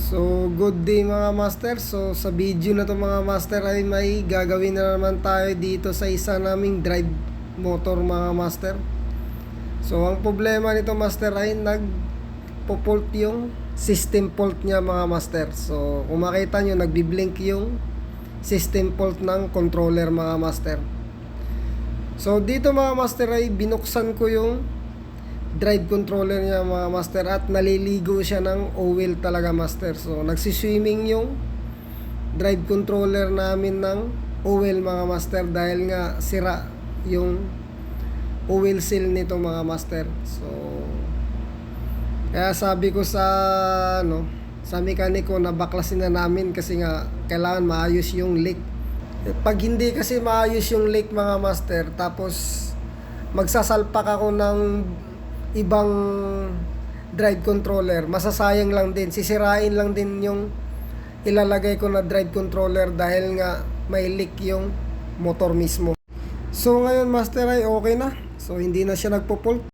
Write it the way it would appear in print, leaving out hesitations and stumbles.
So, good day mga master. So, sa video na to mga master ay may gagawin na naman tayo dito sa isa naming drive motor mga master. So, ang problema nito master ay nagpo-fault yung system fault niya mga master. So, kung makita nyo, nagbi-blink yung system fault ng controller mga master. So, dito mga master ay binuksan ko yung drive controller niya mga master at naliligo siya ng oil talaga master. So nagsiswimming yung drive controller namin ng oil mga master dahil nga sira yung oil seal nito mga master. So kaya sabi ko sa mekaniko na baklasin na namin kasi nga kailangan maayos yung leak. Pag hindi kasi maayos yung leak mga master, tapos magsasalpak ako ng ibang drive controller, masasayang lang din, sisirain lang din yung ilalagay ko na drive controller dahil nga may leak yung motor mismo. So ngayon master ay okay na, so hindi na siya nagpo-fault.